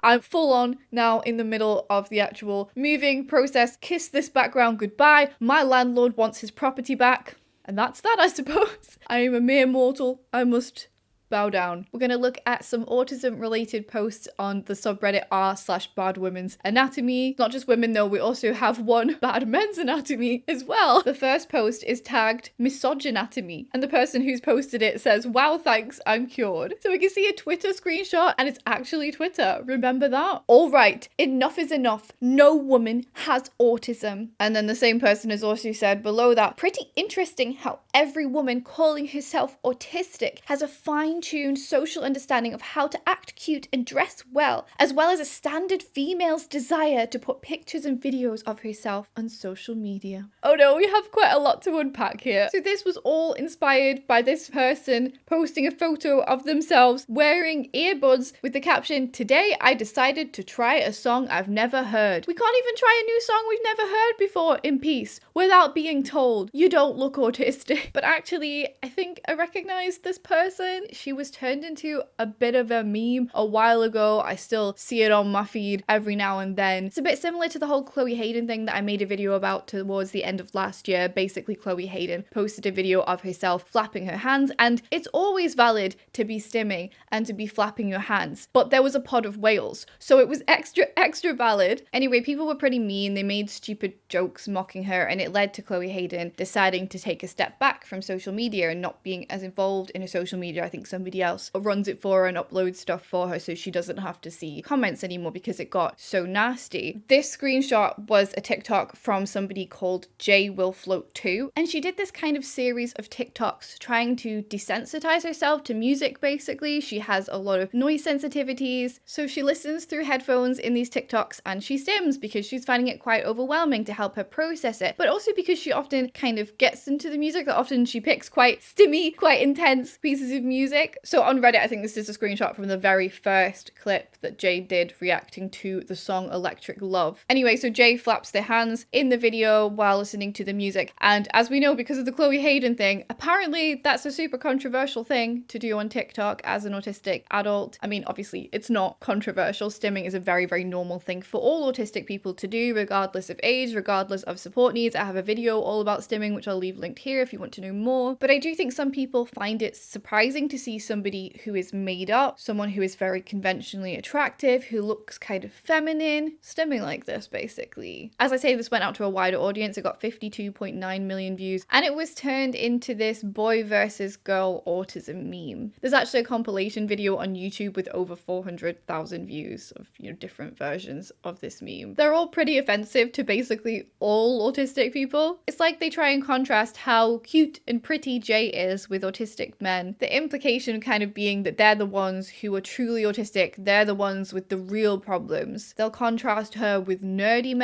I'm full on now in the middle of the actual moving process. Kiss this background goodbye. My landlord wants his property back. And that's that, I suppose. I am a mere mortal. I must bow down. We're going to look at some autism related posts on the subreddit r/bad women's anatomy. Not just women though, we also have one bad men's anatomy as well. The first post is tagged misogynatomy, and the person who's posted it says, wow, thanks, I'm cured. So we can see a Twitter screenshot and it's actually Twitter. Remember that? All right, enough is enough. No woman has autism. And then the same person has also said below that, pretty interesting how every woman calling herself autistic has a fine-tuned social understanding of how to act cute and dress well as a standard female's desire to put pictures and videos of herself on social media. Oh no, we have quite a lot to unpack here. So this was all inspired by this person posting a photo of themselves wearing earbuds with the caption, today I decided to try a song I've never heard. We can't even try a new song we've never heard before in peace without being told you don't look autistic. But actually, I think I recognize this person. She was turned into a bit of a meme a while ago. I still see it on my feed every now and then. It's a bit similar to the whole Chloe Hayden thing that I made a video about towards the end of last year. Basically, Chloe Hayden posted a video of herself flapping her hands, and it's always valid to be stimming and to be flapping your hands. But there was a pod of whales, so it was extra valid. Anyway, people were pretty mean. They made stupid jokes mocking her, and it led to Chloe Hayden deciding to take a step back from social media and not being as involved in her social media. I think somebody else runs it for her and uploads stuff for her so she doesn't have to see comments anymore because it got so nasty. This screenshot was a TikTok from somebody called JWillFloat2, and she did this kind of series of TikToks trying to desensitize herself to music. Basically, she has a lot of noise sensitivities, so she listens through headphones in these TikToks and she stims because she's finding it quite overwhelming to help her process it, but also because she often kind of gets into the music. That often she picks quite stimmy, quite intense pieces of music. So on Reddit, I think this is a screenshot from the very first clip that Jay did reacting to the song Electric Love. Anyway, so Jay flaps their hands in the video while listening to the music, and as we know, because of the Chloe Hayden thing, apparently that's a super controversial thing to do on TikTok as an autistic adult. I mean, obviously it's not controversial. Stimming is a very normal thing for all autistic people to do, regardless of age, regardless of support needs. I have a video all about stimming, which I'll leave linked here if you want to know more. But I do think some people find it surprising to see somebody who is made up, someone who is very conventionally attractive, who looks kind of feminine, stimming like this, basically. As I say, this went out to a wider audience. It got 52.9 million views, and it was turned into this boy versus girl autism meme. There's actually a compilation video on YouTube with over 400,000 views of, different versions of this meme. They're all pretty offensive to basically all autistic people. It's like they try and contrast how cute and pretty Jay is with autistic men. The implication kind of being that they're the ones who are truly autistic, they're the ones with the real problems. They'll contrast her with nerdy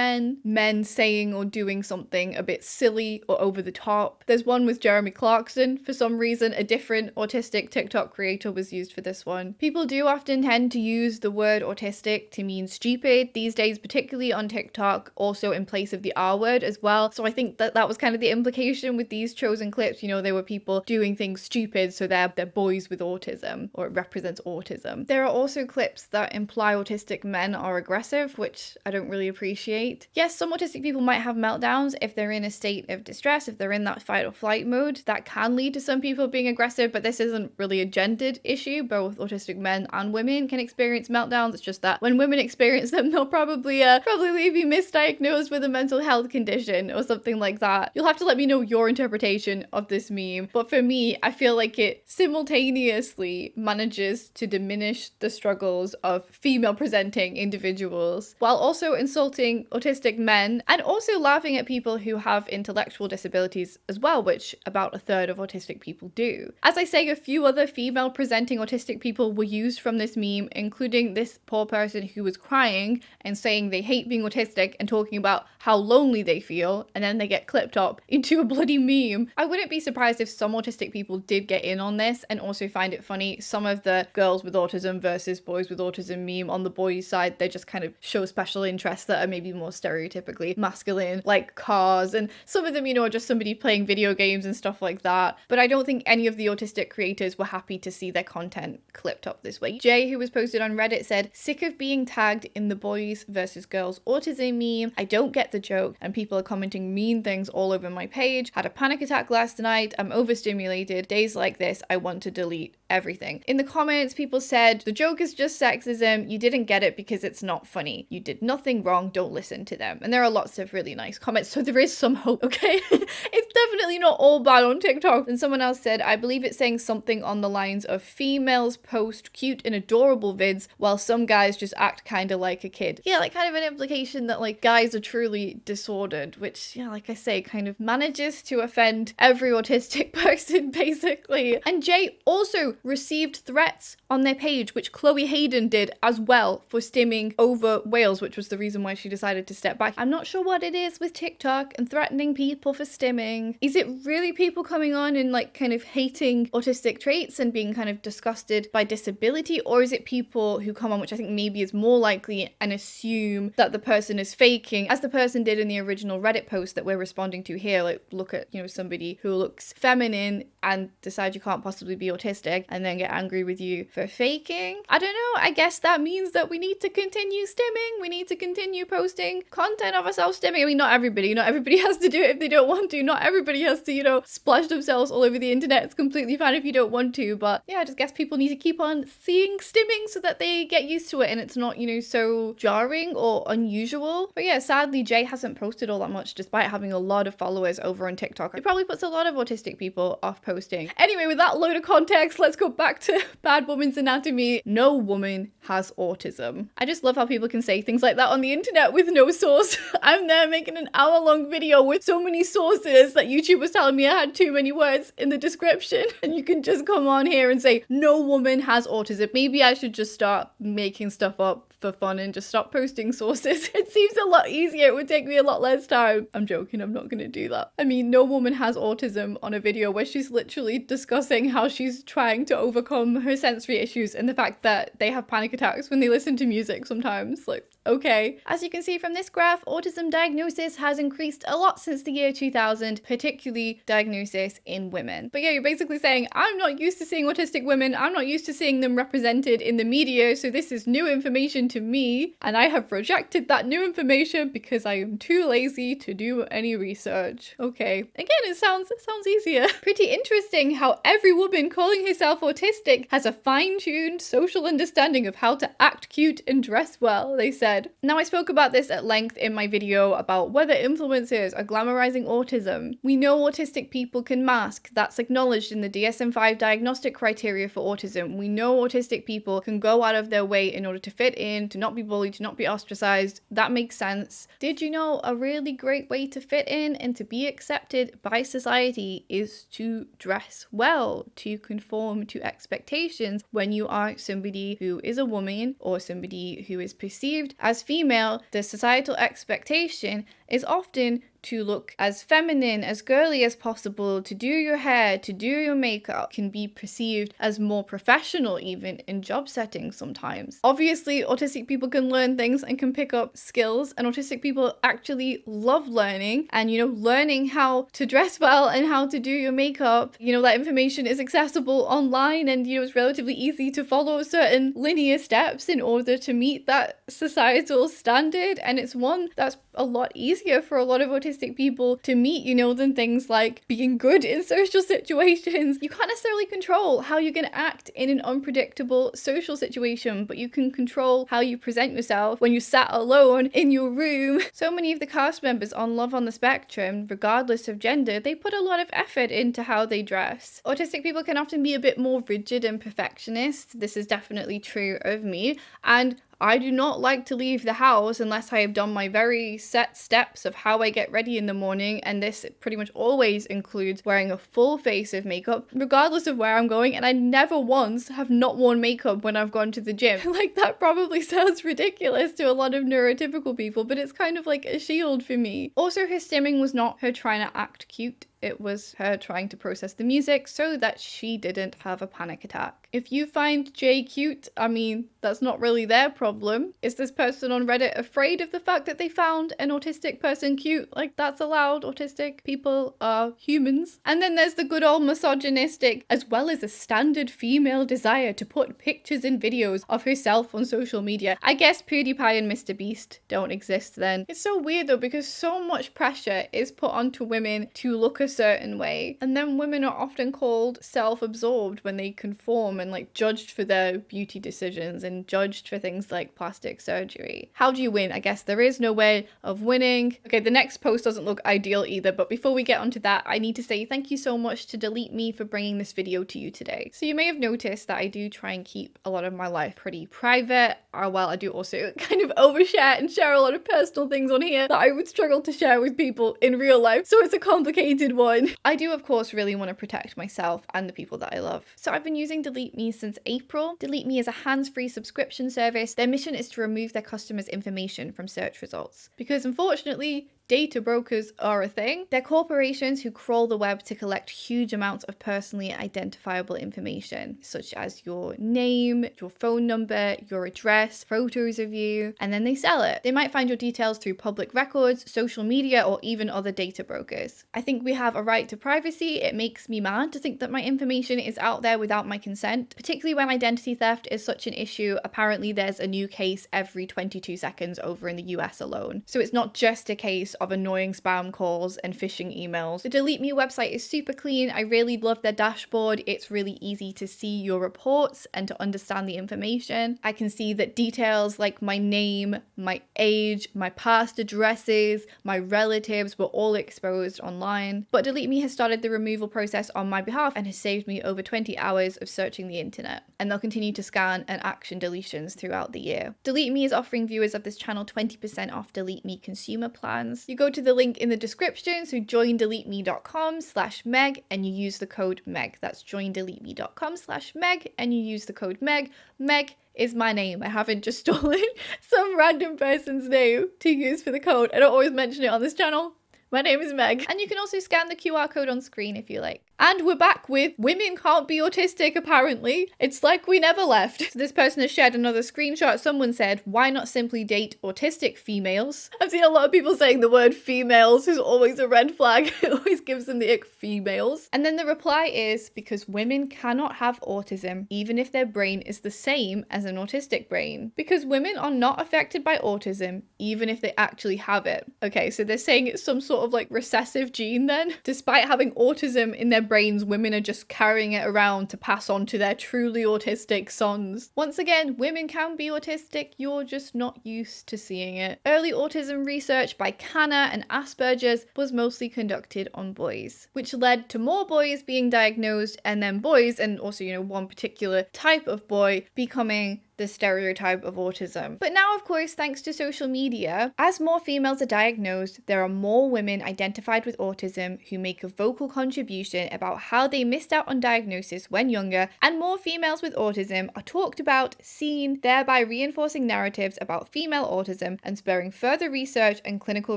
men saying or doing something a bit silly or over the top. There's one with Jeremy Clarkson. For some reason, a different autistic TikTok creator was used for this one. People do often tend to use the word autistic to mean stupid these days, particularly on TikTok, also in place of the R word as well. So I think that was kind of the implication with these chosen clips. They were people doing things stupid, so they're boys with autism, or it represents autism. There are also clips that imply autistic men are aggressive, which I don't really appreciate. Yes, some autistic people might have meltdowns if they're in a state of distress, if they're in that fight or flight mode. That can lead to some people being aggressive, but this isn't really a gendered issue. Both autistic men and women can experience meltdowns. It's just that when women experience them, they'll probably be misdiagnosed with a mental health condition or something like that. You'll have to let me know your interpretation of this meme, but for me, I feel like it simultaneously manages to diminish the struggles of female presenting individuals while also insulting autistic men, and also laughing at people who have intellectual disabilities as well, which about a third of autistic people do. As I say, a few other female presenting autistic people were used from this meme, including this poor person who was crying and saying they hate being autistic and talking about how lonely they feel, and then they get clipped up into a bloody meme. I wouldn't be surprised if some autistic people did get in on this and also also find it funny. Some of the girls with autism versus boys with autism meme on the boys' side, they just kind of show special interests that are maybe more stereotypically masculine, like cars, and some of them, are just somebody playing video games and stuff like that. But I don't think any of the autistic creators were happy to see their content clipped up this way. Jay, who was posted on Reddit, said, sick of being tagged in the boys versus girls autism meme. I don't get the joke, and people are commenting mean things all over my page. Had a panic attack last night. I'm overstimulated. Days like this, I want to delete everything. In the comments, people said, the joke is just sexism. You didn't get it because it's not funny. You did nothing wrong. Don't listen to them. And there are lots of really nice comments, so there is some hope, okay? It's definitely not all bad on TikTok. And someone else said, I believe it's saying something on the lines of females post cute and adorable vids while some guys just act kind of like a kid. Yeah, like kind of an implication that like guys are truly disordered, which, yeah, like I say, kind of manages to offend every autistic person basically. And Jay also received threats on their page, which Chloe Hayden did as well, for stimming over Wales, which was the reason why she decided to step back. I'm not sure what it is with TikTok and threatening people for stimming. Is it really people coming on and like kind of hating autistic traits and being kind of disgusted by disability, or is it people who come on, which I think maybe is more likely, and assume that the person is faking, as the person did in the original Reddit post that we're responding to here? Like, look at, somebody who looks feminine and decide you can't possibly be autistic and then get angry with you for faking. I don't know. I guess that means that we need to continue stimming. We need to continue posting content of ourselves stimming. I mean, not everybody has to do it if they don't want to. Not everybody has to, splash themselves all over the internet. It's completely fine if you don't want to. But yeah, I just guess people need to keep on seeing stimming so that they get used to it and it's not, so jarring or unusual. But yeah, sadly, Jay hasn't posted all that much despite having a lot of followers over on TikTok. It probably puts a lot of autistic people off posting. Anyway, with that load of context, let's go back to Bad Woman's Anatomy. No woman has autism. I just love how people can say things like that on the internet with no source. I'm there making an hour-long video with so many sources that YouTube was telling me I had too many words in the description. And you can just come on here and say, no woman has autism. Maybe I should just start making stuff up for fun and just stop posting sources. It seems a lot easier. It would take me a lot less time. I'm joking. I'm not going to do that. I mean, no woman has autism on a video where she's literally discussing how she's trying to overcome her sensory issues and the fact that they have panic attacks when they listen to music sometimes. Like, okay. As you can see from this graph, autism diagnosis has increased a lot since the year 2000, particularly diagnosis in women. But yeah, you're basically saying, I'm not used to seeing autistic women. I'm not used to seeing them represented in the media. So this is new information to me. And I have rejected that new information because I am too lazy to do any research. Okay. Again, it sounds easier. Pretty interesting how every woman calling herself autistic has a fine-tuned social understanding of how to act cute and dress well, they said. Now, I spoke about this at length in my video about whether influencers are glamorizing autism. We know autistic people can mask. That's acknowledged in the DSM-5 diagnostic criteria for autism. We know autistic people can go out of their way in order to fit in, to not be bullied, to not be ostracized. That makes sense. Did you know a really great way to fit in and to be accepted by society is to dress well, to conform to expectations? When you are somebody who is a woman or somebody who is perceived as female, the societal expectation is often to look as feminine, as girly as possible, to do your hair, to do your makeup, can be perceived as more professional even in job settings sometimes. Obviously, autistic people can learn things and can pick up skills, and autistic people actually love learning, and learning how to dress well and how to do your makeup. That information is accessible online, and it's relatively easy to follow certain linear steps in order to meet that societal standard, and it's one that's a lot easier for a lot of autistic people to meet, than things like being good in social situations. You can't necessarily control how you're going to act in an unpredictable social situation, but you can control how you present yourself when you sat alone in your room. So many of the cast members on Love on the Spectrum, regardless of gender, they put a lot of effort into how they dress. Autistic people can often be a bit more rigid and perfectionist. This is definitely true of me, and I do not like to leave the house unless I have done my very set steps of how I get ready in the morning, and this pretty much always includes wearing a full face of makeup, regardless of where I'm going, and I never once have not worn makeup when I've gone to the gym. Like, that probably sounds ridiculous to a lot of neurotypical people, but it's kind of like a shield for me. Also, her stimming was not her trying to act cute it was her trying to process the music so that she didn't have a panic attack. If you find Jay cute, I mean, that's not really their problem. Is this person on Reddit afraid of the fact that they found an autistic person cute? Like, that's allowed. Autistic people are humans. And then there's the good old misogynistic, as well as a standard female desire to put pictures and videos of herself on social media. I guess PewDiePie and Mr. Beast don't exist then. It's so weird though, because so much pressure is put onto women to look a certain way, and then women are often called self-absorbed when they conform and like judged for their beauty decisions and judged for things like plastic surgery. How do you win? I guess there is no way of winning. Okay, the next post doesn't look ideal either, but before we get onto that, I need to say thank you so much to Delete Me for bringing this video to you today. So you may have noticed that I do try and keep a lot of my life pretty private, while I do also kind of overshare and share a lot of personal things on here that I would struggle to share with people in real life. So it's a complicated one. I do, of course, really want to protect myself and the people that I love. So I've been using Delete Me since April. Delete Me is a hands-free subscription service. Their mission is to remove their customers' information from search results, because unfortunately, data brokers are a thing. They're corporations who crawl the web to collect huge amounts of personally identifiable information, such as your name, your phone number, your address, photos of you, and then they sell it. They might find your details through public records, social media, or even other data brokers. I think we have a right to privacy. It makes me mad to think that my information is out there without my consent, particularly when identity theft is such an issue. Apparently, there's a new case every 22 seconds over in the US alone. So it's not just a case of annoying spam calls and phishing emails. The Delete Me website is super clean. I really love their dashboard. It's really easy to see your reports and to understand the information. I can see that details like my name, my age, my past addresses, my relatives were all exposed online. But Delete Me has started the removal process on my behalf and has saved me over 20 hours of searching the internet. And they'll continue to scan and action deletions throughout the year. Delete Me is offering viewers of this channel 20% off Delete Me consumer plans. You go to the link in the description, so joindeleteme.com/Meg, and you use the code MEG. That's joindeleteme.com/Meg, and you use the code MEG. Meg is my name. I haven't just stolen some random person's name to use for the code. I don't always mention it on this channel. My name is Meg. And you can also scan the QR code on screen if you like. And we're back with women can't be autistic, apparently. It's like we never left. So this person has shared another screenshot. Someone said, why not simply date autistic females? I've seen a lot of people saying the word females is always a red flag. It always gives them the ick, females. And then the reply is, because women cannot have autism, even if their brain is the same as an autistic brain. Because women are not affected by autism, even if they actually have it. Okay, so they're saying it's some sort of like recessive gene then? Despite having autism in their brains, women are just carrying it around to pass on to their truly autistic sons. Once again, women can be autistic, you're just not used to seeing it. Early autism research by Kanner and Asperger's was mostly conducted on boys, which led to more boys being diagnosed, and then boys, and also, one particular type of boy becoming the stereotype of autism. But now, of course, thanks to social media, as more females are diagnosed, there are more women identified with autism who make a vocal contribution about how they missed out on diagnosis when younger, and more females with autism are talked about, seen, thereby reinforcing narratives about female autism and spurring further research and clinical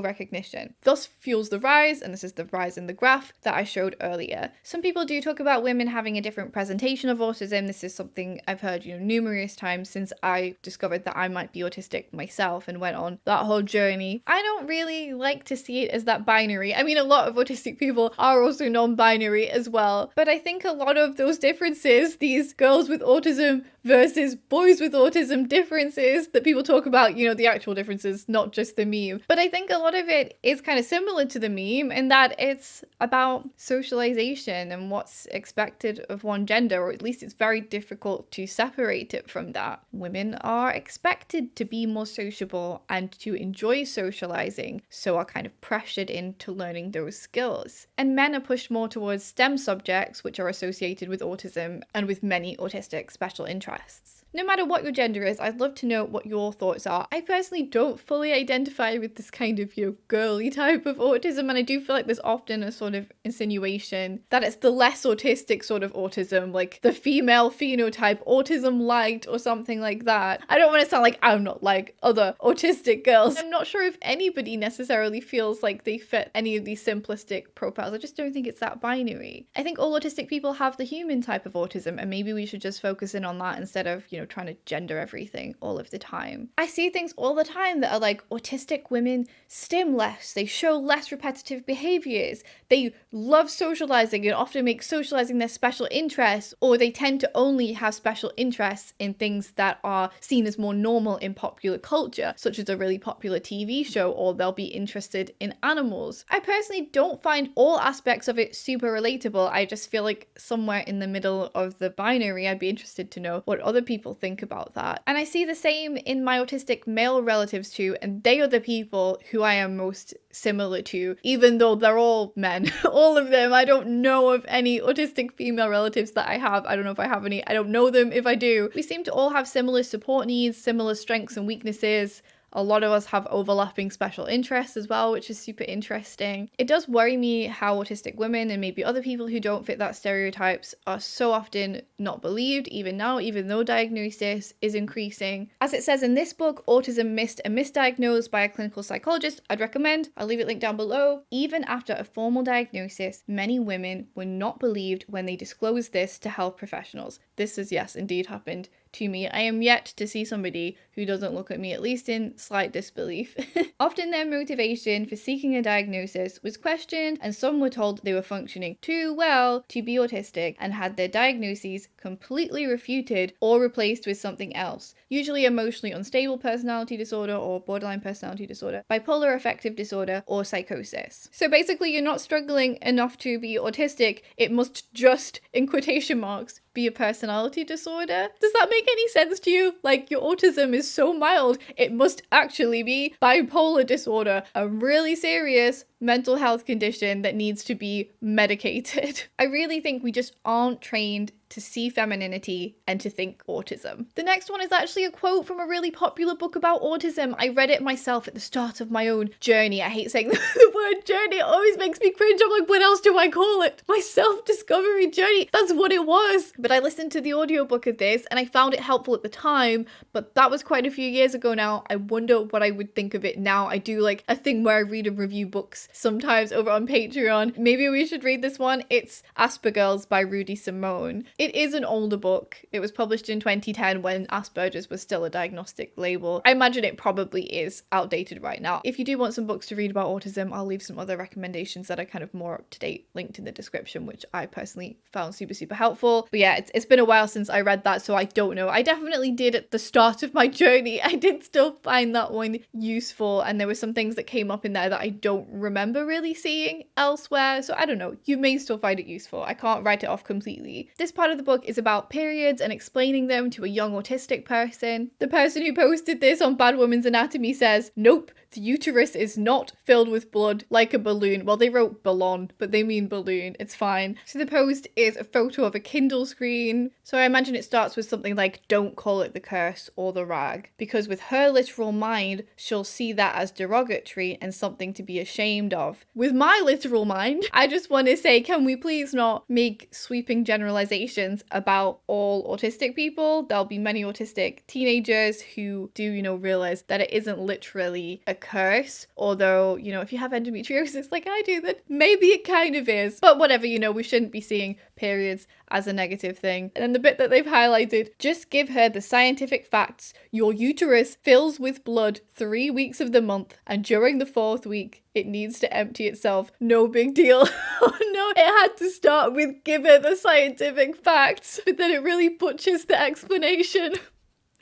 recognition. Thus fuels the rise, and this is the rise in the graph that I showed earlier. Some people do talk about women having a different presentation of autism. This is something I've heard, numerous times since I discovered that I might be autistic myself and went on that whole journey. I don't really like to see it as that binary. I mean, a lot of autistic people are also non-binary as well, but I think a lot of those differences, these girls with autism versus boys with autism differences that people talk about, the actual differences, not just the meme. But I think a lot of it is kind of similar to the meme in that it's about socialization and what's expected of one gender, or at least it's very difficult to separate it from that. Women are expected to be more sociable and to enjoy socializing, so are kind of pressured into learning those skills. And men are pushed more towards STEM subjects, which are associated with autism and with many autistic special interests. No matter what your gender is, I'd love to know what your thoughts are. I personally don't fully identify with this kind of, girly type of autism, and I do feel like there's often a sort of insinuation that it's the less autistic sort of autism, like the female phenotype, autism light or something like that. I don't want to sound like I'm not like other autistic girls. I'm not sure if anybody necessarily feels like they fit any of these simplistic profiles. I just don't think it's that binary. I think all autistic people have the human type of autism, and maybe we should just focus in on that instead of, trying to gender everything all of the time. I see things all the time that are like, autistic women stim less, they show less repetitive behaviors, they love socializing and often make socializing their special interest, or they tend to only have special interests in things that are seen as more normal in popular culture, such as a really popular TV show, or they'll be interested in animals. I personally don't find all aspects of it super relatable. I just feel like somewhere in the middle of the binary, I'd be interested to know what other people think about that. And I see the same in my autistic male relatives too, and they are the people who I am most similar to, even though they're all men. All of them. I don't know of any autistic female relatives that I have. I don't know if I have any. I don't know them if I do. We seem to all have similar support needs, similar strengths and weaknesses. A lot of us have overlapping special interests as well, which is super interesting. It does worry me how autistic women and maybe other people who don't fit that stereotypes are so often not believed, even now, even though diagnosis is increasing. As it says in this book, Autism Missed and Misdiagnosed by a Clinical Psychologist, I'd recommend. I'll leave it linked down below. Even after a formal diagnosis, many women were not believed when they disclosed this to health professionals. This has, yes, indeed happened to me. I am yet to see somebody who doesn't look at me, at least in slight disbelief. Often their motivation for seeking a diagnosis was questioned, and some were told they were functioning too well to be autistic and had their diagnoses completely refuted or replaced with something else, usually emotionally unstable personality disorder or borderline personality disorder, bipolar affective disorder, or psychosis. So basically, you're not struggling enough to be autistic, it must just, in quotation marks, be a personality disorder. Does that make any sense to you? Like, your autism is so mild, it must actually be bipolar disorder, a really serious mental health condition that needs to be medicated. I really think we just aren't trained to see femininity and to think autism. The next one is actually a quote from a really popular book about autism. I read it myself at the start of my own journey. I hate saying the word journey, it always makes me cringe. I'm like, what else do I call it? My self-discovery journey. That's what it was. But I listened to the audiobook of this and I found it helpful at the time, but that was quite a few years ago now. I wonder what I would think of it now. I do like a thing where I read and review books sometimes over on Patreon. Maybe we should read this one. It's Aspergirls by Rudy Simone. It is an older book. It was published in 2010 when Asperger's was still a diagnostic label. I imagine it probably is outdated right now. If you do want some books to read about autism, I'll leave some other recommendations that are kind of more up to date linked in the description, which I personally found super helpful. But yeah, it's been a while since I read that, so I don't know. I definitely did at the start of my journey. I did still find that one useful, and there were some things that came up in there that I don't remember really seeing elsewhere. So I don't know. You may still find it useful. I can't write it off completely. This part of the book is about periods and explaining them to a young autistic person. The person who posted this on Bad Woman's Anatomy says, nope, the uterus is not filled with blood like a balloon. Well, they wrote ballon, but they mean balloon. It's fine. So the post is a photo of a Kindle screen. So I imagine it starts with something like, don't call it the curse or the rag, because with her literal mind, she'll see that as derogatory and something to be ashamed of. With my literal mind, I just want to say, can we please not make sweeping generalizations about all autistic people? There'll be many autistic teenagers who do, realize that it isn't literally a curse. Although, if you have endometriosis like I do, then maybe it kind of is. But whatever, we shouldn't be seeing periods as a negative thing. And then the bit that they've highlighted, just give her the scientific facts. Your uterus fills with blood 3 weeks of the month, and during the 4th week, it needs to empty itself. No big deal. Oh no, it had to start with give her the scientific facts, but then it really butchers the explanation.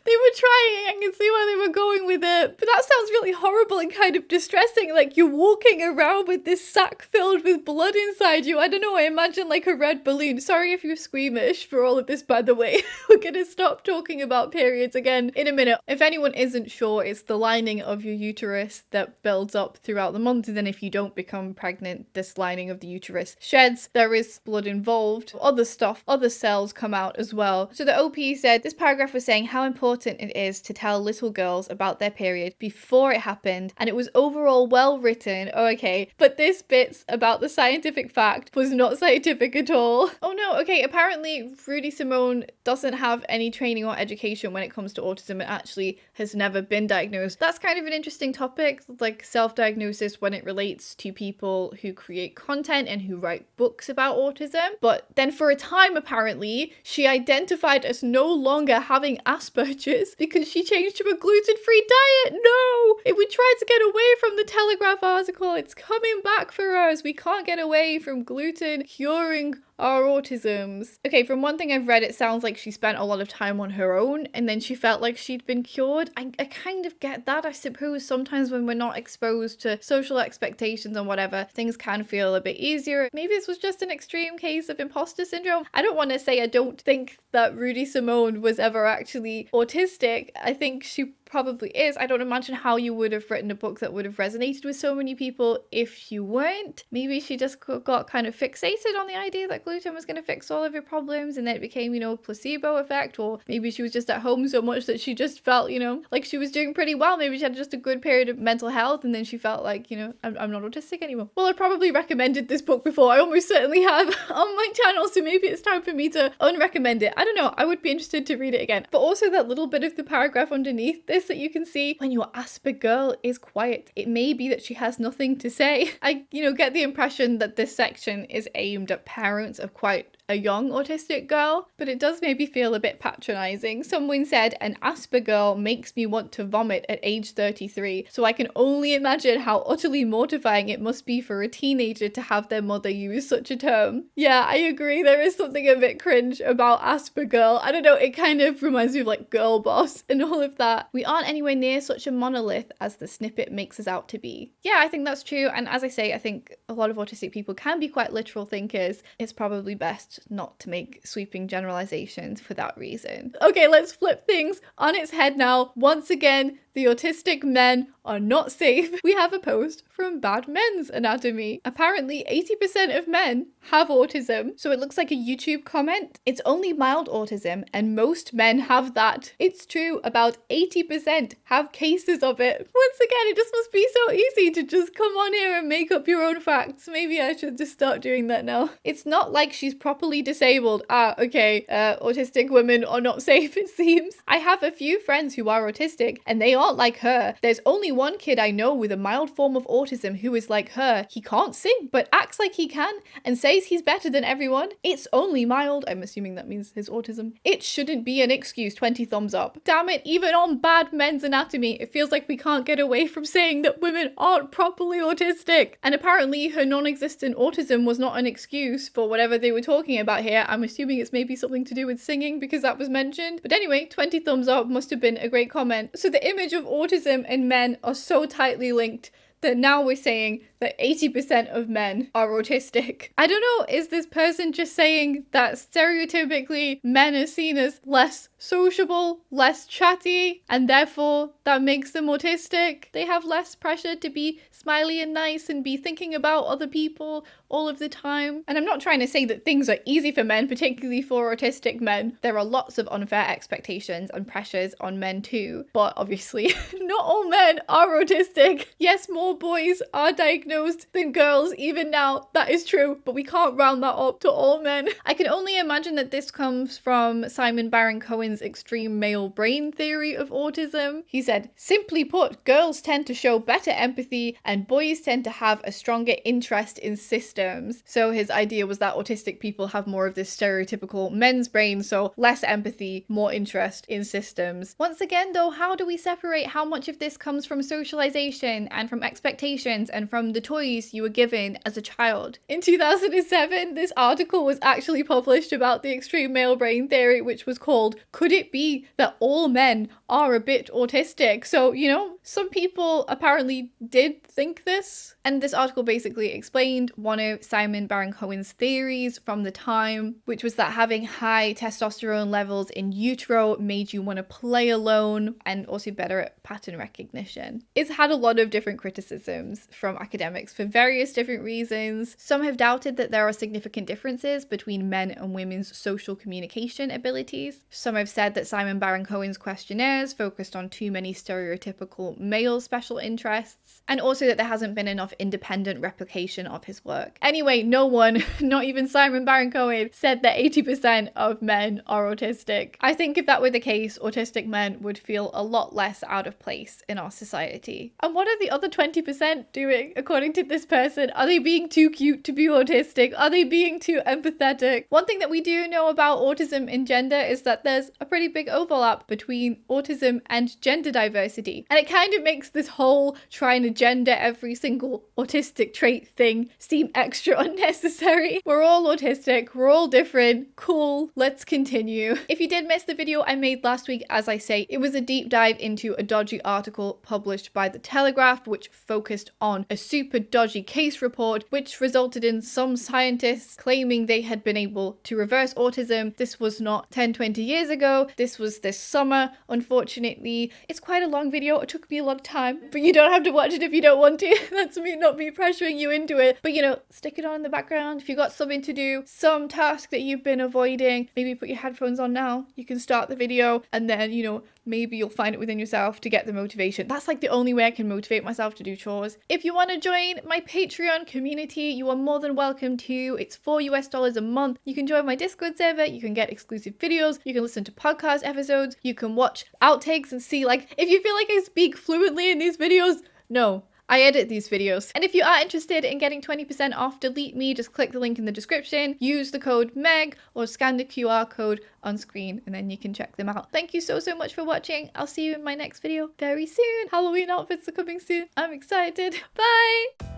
They were trying. I can see where they were going with it. But that sounds really horrible and kind of distressing. Like you're walking around with this sack filled with blood inside you. I don't know. I imagine like a red balloon. Sorry if you're squeamish for all of this, by the way. We're going to stop talking about periods again in a minute. If anyone isn't sure, it's the lining of your uterus that builds up throughout the month. And then if you don't become pregnant, this lining of the uterus sheds. There is blood involved. Other stuff, other cells come out as well. So the OP said this paragraph was saying how important it is to tell little girls about their period before it happened, and it was overall well written. Oh, okay, but this bit about the scientific fact was not scientific at all. Oh no, okay, apparently Rudy Simone doesn't have any training or education when it comes to autism and actually has never been diagnosed. That's kind of an interesting topic, like self-diagnosis when it relates to people who create content and who write books about autism. But then for a time, apparently, she identified as no longer having Asperger's because she changed to a gluten-free diet. No! If we tried to get away from the Telegraph article, it's coming back for us. We can't get away from gluten curing our autisms. Okay, from one thing I've read, it sounds like she spent a lot of time on her own and then she felt like she'd been cured. I kind of get that. I suppose sometimes when we're not exposed to social expectations and whatever, things can feel a bit easier. Maybe this was just an extreme case of imposter syndrome. I don't want to say I don't think that Rudy Simone was ever actually autistic. I think she probably is. I don't imagine how you would have written a book that would have resonated with so many people if you weren't. Maybe she just got kind of fixated on the idea that gluten was going to fix all of your problems and then it became, placebo effect, or maybe she was just at home so much that she just felt, like she was doing pretty well. Maybe she had just a good period of mental health and then she felt like, I'm not autistic anymore. Well, I probably recommended this book before. I almost certainly have on my channel, so maybe it's time for me to unrecommend it. I don't know. I would be interested to read it again. But also that little bit of the paragraph underneath this that you can see, when your Asper girl is quiet, it may be that she has nothing to say. I, get the impression that this section is aimed at parents of quite a young autistic girl, but it does maybe feel a bit patronizing. Someone said, an Asper girl makes me want to vomit at age 33, so I can only imagine how utterly mortifying it must be for a teenager to have their mother use such a term. Yeah, I agree. There is something a bit cringe about Asper girl. I don't know, it kind of reminds me of like girl boss and all of that. We aren't anywhere near such a monolith as the snippet makes us out to be. Yeah, I think that's true. And as I say, I think a lot of autistic people can be quite literal thinkers. It's probably best not to make sweeping generalizations for that reason. Okay, let's flip things on its head now. Once again, the autistic men are not safe. We have a post from Bad Men's Anatomy. Apparently 80% of men have autism. So it looks like a YouTube comment. It's only mild autism and most men have that. It's true, about 80% have cases of it. Once again, it just must be so easy to just come on here and make up your own facts. Maybe I should just start doing that now. It's not like she's properly disabled. Okay, autistic women are not safe, it seems. I have a few friends who are autistic and they aren't like her. There's only one kid I know with a mild form of autism who is like her. He can't sing, but acts like he can and says he's better than everyone. It's only mild. I'm assuming that means his autism. It shouldn't be an excuse. 20 thumbs up. Damn it, even on Bad Men's Anatomy, it feels like we can't get away from saying that women aren't properly autistic. And apparently her non-existent autism was not an excuse for whatever they were talking about here. I'm assuming it's maybe something to do with singing because that was mentioned. But anyway, 20 thumbs up must have been a great comment. So the image of autism and men are so tightly linked that now we're saying that 80% of men are autistic. I don't know, is this person just saying that stereotypically men are seen as less sociable, less chatty, and therefore that makes them autistic? They have less pressure to be smiley and nice and be thinking about other people all of the time. And I'm not trying to say that things are easy for men, particularly for autistic men. There are lots of unfair expectations and pressures on men too, but obviously not all men are autistic. Yes, more boys are diagnosed than girls even now. That is true, but we can't round that up to all men. I can only imagine that this comes from Simon Baron-Cohen's extreme male brain theory of autism. He said, simply put, girls tend to show better empathy and boys tend to have a stronger interest in systems. So his idea was that autistic people have more of this stereotypical men's brain, so less empathy, more interest in systems. Once again though, how do we separate how much of this comes from socialization and from expectations and from the toys you were given as a child. In 2007, this article was actually published about the extreme male brain theory, which was called, "Could it be that all men are a bit autistic?" So, you know, some people apparently did think this. And this article basically explained one of Simon Baron-Cohen's theories from the time, which was that having high testosterone levels in utero made you want to play alone and also better at pattern recognition. It's had a lot of different criticisms from academics for various different reasons. Some have doubted that there are significant differences between men and women's social communication abilities. Some have said that Simon Baron-Cohen's questionnaires focused on too many stereotypical male special interests, and also that there hasn't been enough independent replication of his work. Anyway, no one, not even Simon Baron-Cohen, said that 80% of men are autistic. I think if that were the case, autistic men would feel a lot less out of place in our society. And what are the other 20% doing, according to this person? Are they being too cute to be autistic? Are they being too empathetic? One thing that we do know about autism and gender is that there's a pretty big overlap between autism and gender diversity. And it kind of makes this whole trying to gender every single autistic trait thing seem extra unnecessary. We're all autistic, we're all different, cool, let's continue. If you did miss the video I made last week, as I say, it was a deep dive into a dodgy article published by The Telegraph, which focused on a super dodgy case report, which resulted in some scientists claiming they had been able to reverse autism. This was not 10-20 years ago, this was this summer, unfortunately. It's quite a long video, it took me a lot of time, but you don't have to watch it if you don't want to. That's me not me pressuring you into it. But you know, stick it on in the background. If you've got something to do, some task that you've been avoiding, maybe put your headphones on now. You can start the video and then, you know, maybe you'll find it within yourself to get the motivation. That's like the only way I can motivate myself to do chores. If you want to join my Patreon community, you are more than welcome to. It's $4 a month. You can join my Discord server, you can get exclusive videos, you can listen to podcast episodes, you can watch outtakes and see, like, if you feel like I speak fluently in these videos, no. I edit these videos. And if you are interested in getting 20% off Delete Me, just click the link in the description, use the code MEG or scan the QR code on screen and then you can check them out. Thank you so much for watching. I'll see you in my next video very soon. Halloween outfits are coming soon. I'm excited. Bye!